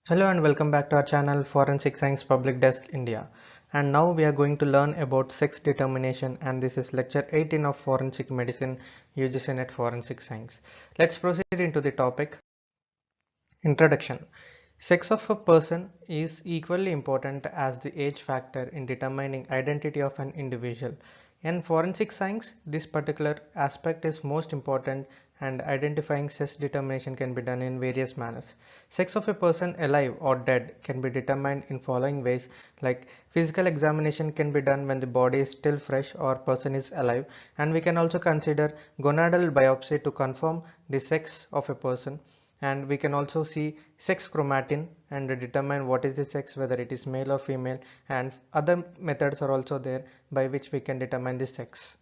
Hello and welcome back to our channel Forensic Science Public Desk India. And now we are going to learn about sex determination, and this is lecture 18 of Forensic Medicine UGC Net Forensic Science. Let's proceed into the topic. Introduction. Sex of a person is equally important as the age factor in determining identity of an individual. In forensic science, this particular aspect is most important, and identifying sex determination can be done in various manners. Sex of a person alive or dead can be determined in following ways, like physical examination can be done when the body is still fresh or person is alive, and we can also consider gonadal biopsy to confirm the sex of a person, and we can also see sex chromatin and determine what is the sex, whether it is male or female, and other methods are also there by which we can determine the sex.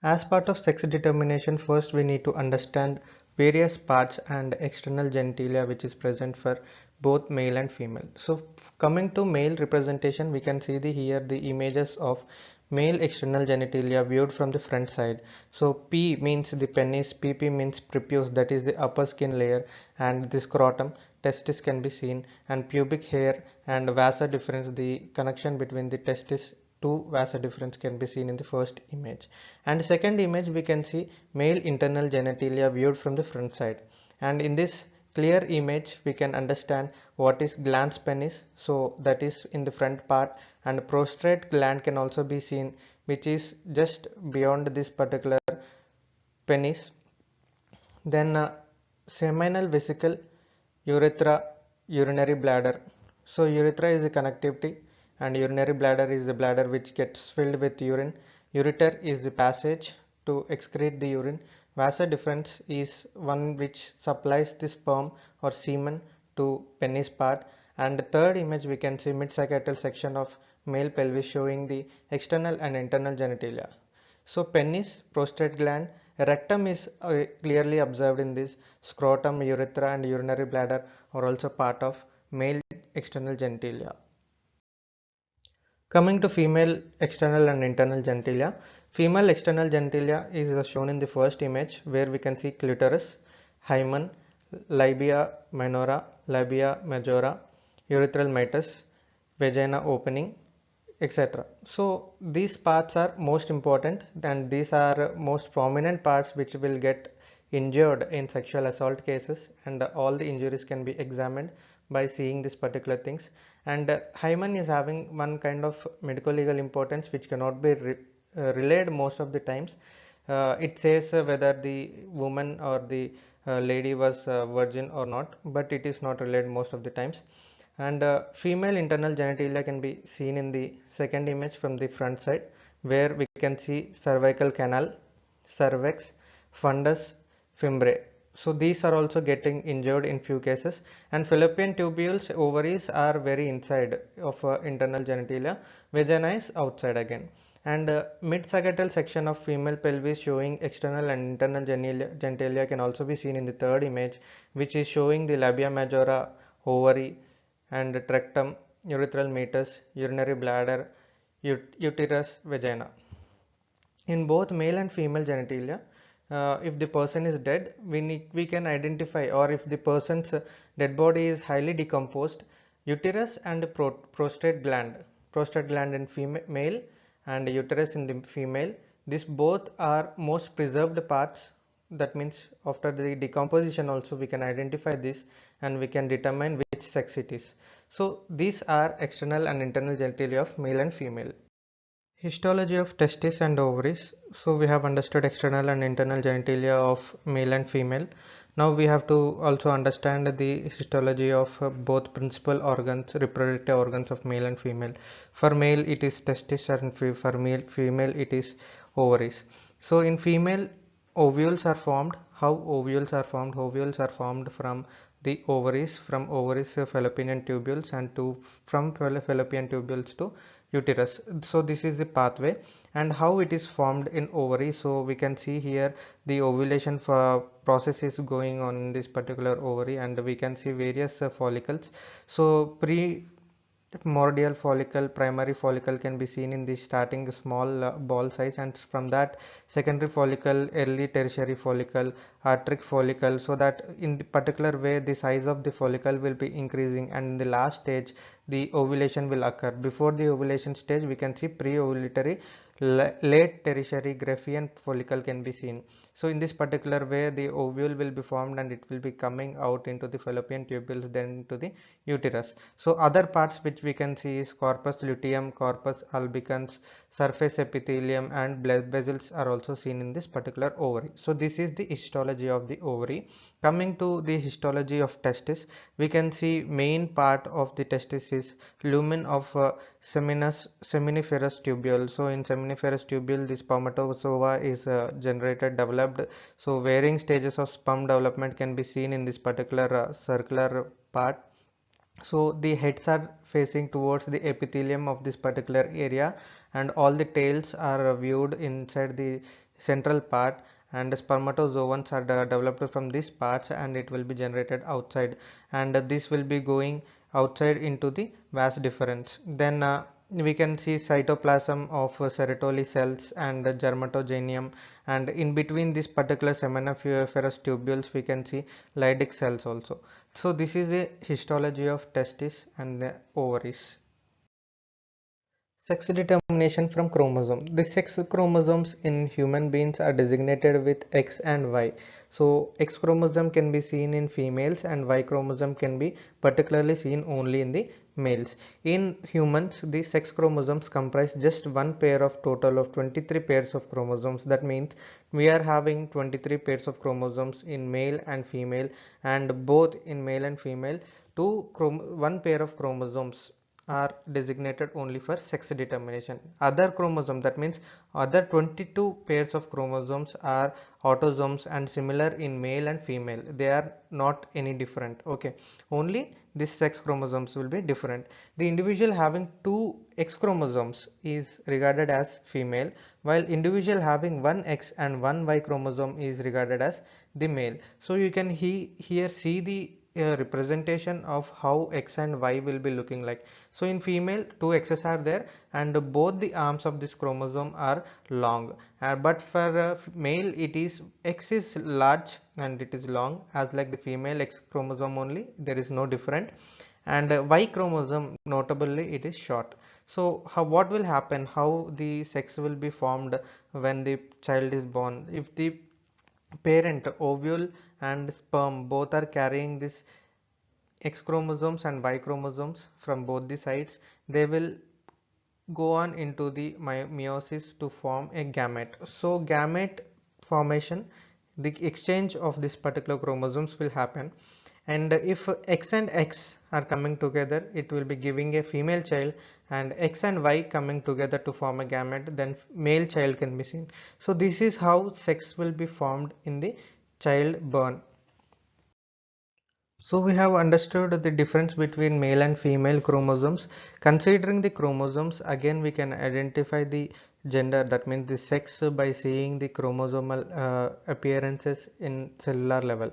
As part of sex determination, first we need to understand various parts and external genitalia which is present for both male and female. So coming to male representation, we can see here the images of male external genitalia viewed from the front side. So P means the penis, PP means prepuce, that is the upper skin layer, and the scrotum, testis can be seen, and pubic hair and vasa deferens, the connection between the testis to vasa deferens, can be seen in the first image. And second image we can see male internal genitalia viewed from the front side, and in this clear image we can understand what is glans penis, so that is in the front part, and prostrate gland can also be seen, which is just beyond this particular penis. Then seminal vesicle, urethra, urinary bladder. So urethra is the connectivity, and urinary bladder is the bladder which gets filled with urine. Ureter is the passage to excrete the urine. Vasa deferens is one which supplies the sperm or semen to penis part. And the third image we can see mid-sagittal section of male pelvis showing the external and internal genitalia. So penis, prostate gland, rectum is clearly observed in this. Scrotum, urethra and urinary bladder are also part of male external genitalia. Coming to female external and internal genitalia, female external genitalia is shown in the first image, where we can see clitoris, hymen, labia minora, labia majora, urethral meatus, vagina opening, etc. So these parts are most important, and these are most prominent parts which will get injured in sexual assault cases, and all the injuries can be examined by seeing these particular things. And hymen is having one kind of medical legal importance which cannot be relayed most of the times. It says whether the woman or the lady was virgin or not, but it is not relayed most of the times. And female internal genitalia can be seen in the second image from the front side, where we can see cervical canal, cervix, fundus, fimbriae. So these are also getting injured in few cases. And fallopian tubules, ovaries are very inside of internal genitalia, vagina is outside again. And mid-sagittal section of female pelvis showing external and internal genitalia can also be seen in the third image, which is showing the labia majora, ovary, and rectum, urethral meatus, urinary bladder, uterus, vagina. In both male and female genitalia, if the person is dead, we can identify, or if the person's dead body is highly decomposed, uterus and prostate gland in male and uterus in the female, these both are most preserved parts. That means after the decomposition also we can identify this, and we can determine which sex it is. So these are external and internal genitalia of male and female. Histology of testis and ovaries. So we have understood external and internal genitalia of male and female. Now we have to also understand the histology of both principal organs, reproductive organs of male and female. For male it is testis, and for female it is ovaries. So in female, ovules are formed. How ovules are formed? Ovules are formed from the ovaries, from ovaries fallopian tubules, and from fallopian tubules to uterus. So this is the pathway, and how it is formed in ovary. So we can see here the ovulation process is going on in this particular ovary, and we can see various follicles. So primordial follicle, primary follicle can be seen in the starting small ball size, and from that secondary follicle, early tertiary follicle, arteric follicle, so that in the particular way the size of the follicle will be increasing, and in the last stage the ovulation will occur. Before the ovulation stage we can see pre-ovulatory late tertiary Graafian follicle can be seen. So in this particular way the ovule will be formed and it will be coming out into the fallopian tubules, then to the uterus. So other parts which we can see is corpus luteum, corpus albicans, surface epithelium, and blood vessels are also seen in this particular ovary. So this is the histology of the ovary. Coming to the histology of testis, we can see main part of the testis is lumen of seminiferous tubule. So in seminiferous tubule the spermatozoa is generated, developed. So varying stages of sperm development can be seen in this particular circular part. So the heads are facing towards the epithelium of this particular area, and all the tails are viewed inside the central part, and the spermatozoans are developed from these parts and it will be generated outside, and this will be going outside into the vas deferens. Then we can see cytoplasm of Sertoli cells and germatogenium, and in between this particular seminiferous tubules we can see Leydig cells also. So this is the histology of testis and the ovaries. Sex determination from chromosome. The sex chromosomes in human beings are designated with X and Y. So X chromosome can be seen in females and Y chromosome can be particularly seen only in the males. In humans, the sex chromosomes comprise just one pair of total of 23 pairs of chromosomes. That means we are having 23 pairs of chromosomes in male and female, and both in male and female, one pair of chromosomes are designated only for sex determination. Other chromosome, that means other 22 pairs of chromosomes are autosomes and similar in male and female. They are not any different. Okay, only this sex chromosomes will be different. The individual having two X chromosomes is regarded as female, while individual having one X and one Y chromosome is regarded as the male. So you can here see the representation of how X and Y will be looking like. So in female, two X's are there and both the arms of this chromosome are long, but for male it is X is large and it is long, as like the female X chromosome only, there is no different, and Y chromosome notably it is short. So what will happen, how the sex will be formed when the child is born? If the parent ovule and sperm both are carrying this X chromosomes and Y chromosomes from both the sides, they will go on into the meiosis to form a gamete. So gamete formation, the exchange of this particular chromosomes will happen, and if X and X are coming together, it will be giving a female child, and X and Y coming together to form a gamete, then male child can be seen. So this is how sex will be formed in the child born. So we have understood the difference between male and female chromosomes. Considering the chromosomes, again we can identify the gender, that means the sex, by seeing the chromosomal appearances in cellular level.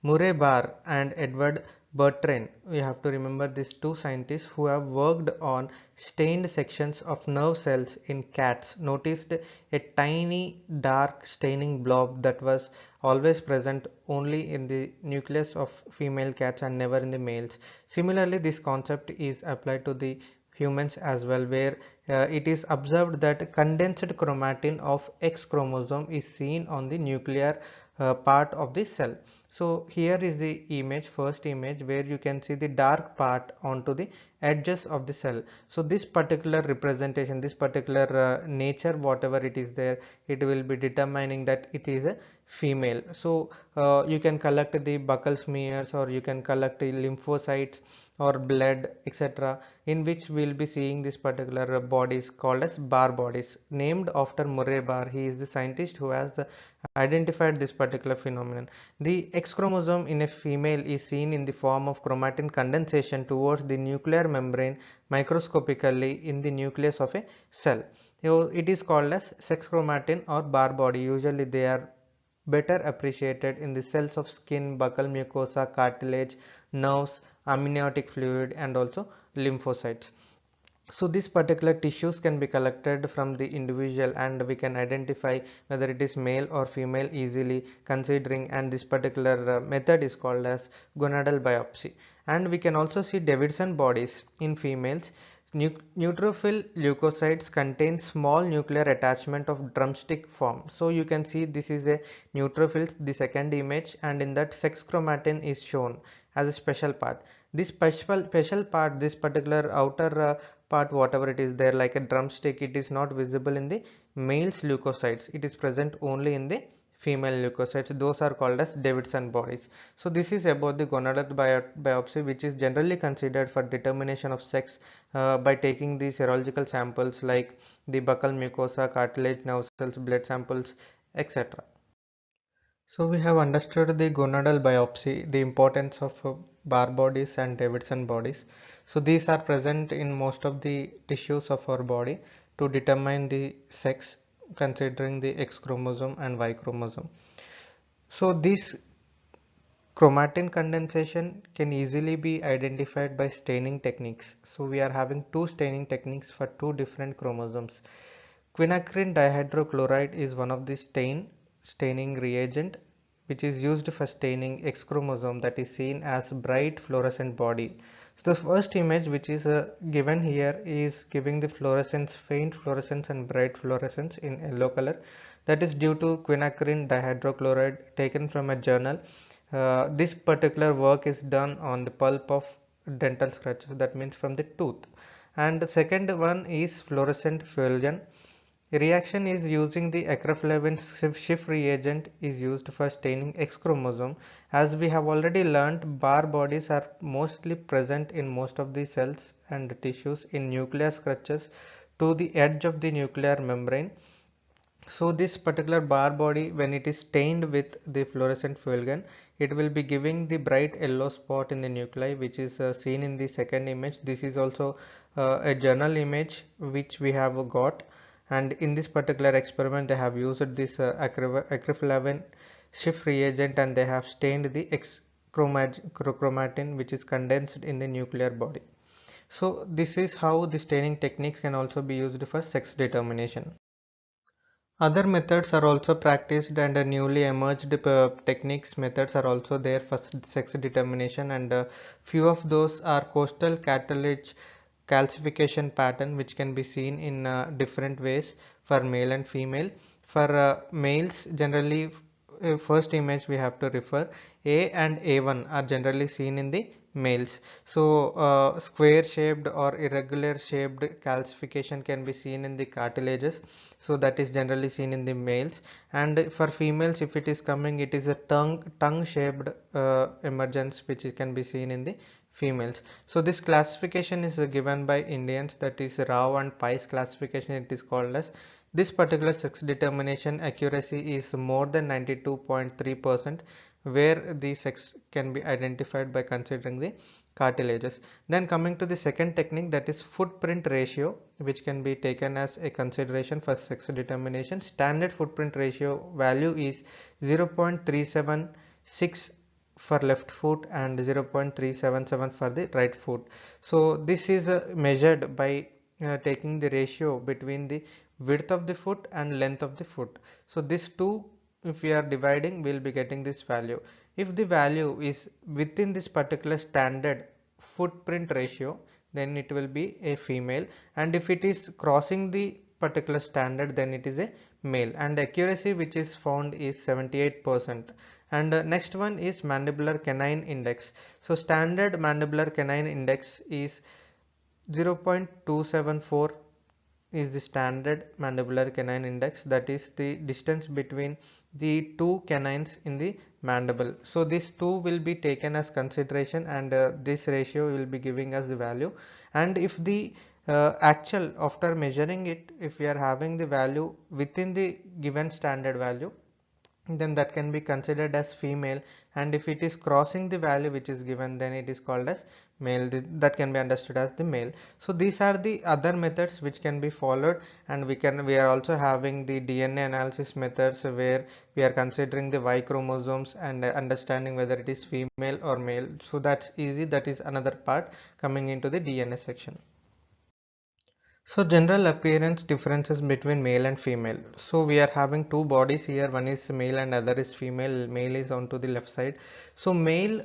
Murray Barr and Edward Bertrand, we have to remember these two scientists who have worked on stained sections of nerve cells in cats, noticed a tiny dark staining blob that was always present only in the nucleus of female cats and never in the males. Similarly, this concept is applied to the humans as well, where it is observed that condensed chromatin of X chromosome is seen on the nuclear part of the cell. So here is the image, first image, where you can see the dark part onto the edges of the cell. So this particular representation, this particular nature, whatever it is there, it will be determining that it is a female. So you can collect the buccal smears, or you can collect the lymphocytes or blood, etc., in which we will be seeing this particular bodies called as Barr bodies, named after Murray Barr. He is the scientist who has identified this particular phenomenon. The X chromosome in a female is seen in the form of chromatin condensation towards the nuclear membrane microscopically in the nucleus of a cell. So it is called as sex chromatin or Barr body. Usually they are better appreciated in the cells of skin, buccal mucosa, cartilage, nerves, amniotic fluid, and also lymphocytes. So these particular tissues can be collected from the individual and we can identify whether it is male or female easily considering, and this particular method is called as gonadal biopsy. And we can also see Davidson bodies in females. Neutrophil leukocytes contain small nuclear attachment of drumstick form. So you can see this is a neutrophil, the second image, and in that sex chromatin is shown as a special part. This special part, this particular outer part, whatever it is there like a drumstick, it is not visible in the male's leukocytes. It is present only in the female leukocytes. Those are called as Davidson bodies. So this is about the gonadal biopsy, which is generally considered for determination of sex by taking the serological samples like the buccal mucosa, cartilage, nerve cells, blood samples, etc. So we have understood the gonadal biopsy, the importance of Barr bodies and Davidson bodies. So these are present in most of the tissues of our body to determine the sex, considering the X chromosome and Y chromosome. So this chromatin condensation can easily be identified by staining techniques. So we are having two staining techniques for two different chromosomes. Quinacridone dihydrochloride is one of the staining reagent which is used for staining X chromosome, that is seen as bright fluorescent body. So the first image which is given here is giving the fluorescence, faint fluorescence and bright fluorescence in yellow color. That is due to quinacridone dihydrochloride taken from a journal. This particular work is done on the pulp of dental scratches, that means from the tooth. And the second one is fluorescent fullerene. Reaction is using the acrylflavin Schiff reagent is used for staining X chromosome. As we have already learned, Barr bodies are mostly present in most of the cells and tissues in nuclear scratches to the edge of the nuclear membrane. So this particular Barr body, when it is stained with the fluorescent fullerene, it will be giving the bright yellow spot in the nuclei, which is seen in the second image. This is also a journal image which we have got, and in this particular experiment they have used this acrylflavin Schiff reagent and they have stained the X chromatin which is condensed in the nuclear body. So this is how the staining techniques can also be used for sex determination. Other methods are also practiced, and newly emerged techniques methods are also there for sex determination, and few of those are coastal cartilage calcification pattern, which can be seen in different ways for male and female. For males, generally first image we have to refer, A and A1 are generally seen in the males. So square shaped or irregular shaped calcification can be seen in the cartilages, so that is generally seen in the males. And for females, if it is coming, it is a tongue shaped emergence which can be seen in the females. So this classification is given by Indians, that is Rao and Pais classification it is called as. This particular sex determination accuracy is more than 92.3%, where the sex can be identified by considering the cartilages. Then coming to the second technique, that is footprint ratio, which can be taken as a consideration for sex determination. Standard footprint ratio value is 0.376 for left foot and 0.377 for the right foot. So this is measured by taking the ratio between the width of the foot and length of the foot. So this two, if we are dividing, we will be getting this value. If the value is within this particular standard footprint ratio, then it will be a female, and if it is crossing the particular standard, then it is a male, and the accuracy which is found is 78%. And next one is mandibular canine index. So standard mandibular canine index is 0.274 is the standard mandibular canine index, that is the distance between the two canines in the mandible. So this two will be taken as consideration, and this ratio will be giving us the value. And if the actual, after measuring it, if we are having the value within the given standard value, then that can be considered as female, and if it is crossing the value which is given, then it is called as male. That can be understood as the male. So these are the other methods which can be followed, and we are also having the DNA analysis methods where we are considering the Y chromosomes and understanding whether it is female or male. So that's easy, that is another part coming into the DNA section. So general appearance differences between male and female. So we are having two bodies here, one is male and other is female. Male is on to the left side. So male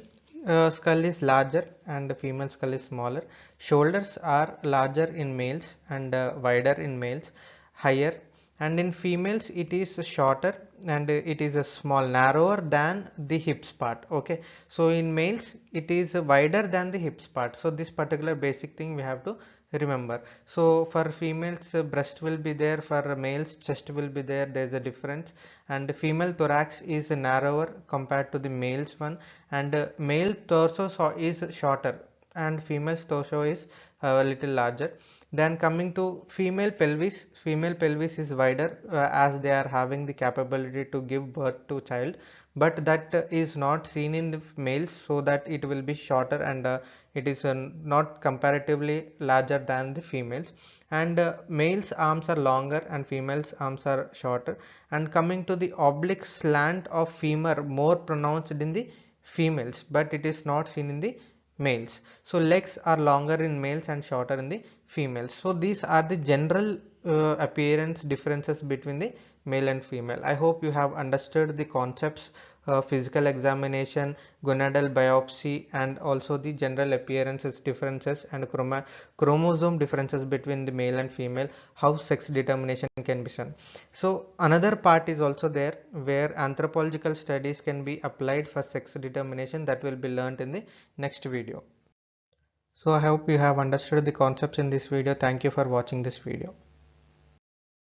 skull is larger and the female skull is smaller. Shoulders are larger in males and wider in males, higher, and in females it is shorter and it is a small narrower than the hips part. Okay, so in males it is wider than the hips part. So this particular basic thing we have to remember. So for females breast will be there, for males chest will be there. There is a difference, and female thorax is narrower compared to the male's one, and male torso is shorter and female's torso is a little larger. Then coming to female pelvis is wider as they are having the capability to give birth to child, but that is not seen in the males, so that it will be shorter and it is not comparatively larger than the females. And males arms are longer and females arms are shorter. And coming to the oblique slant of femur, more pronounced in the females, but it is not seen in the males. So legs are longer in males and shorter in the females. So these are the general appearance differences between the male and female. I hope you have understood the concepts, physical examination, gonadal biopsy, and also the general appearances differences and chromosome differences between the male and female, how sex determination can be done. So another part is also there where anthropological studies can be applied for sex determination, that will be learned in the next video. So I hope you have understood the concepts in this video. Thank you for watching this video.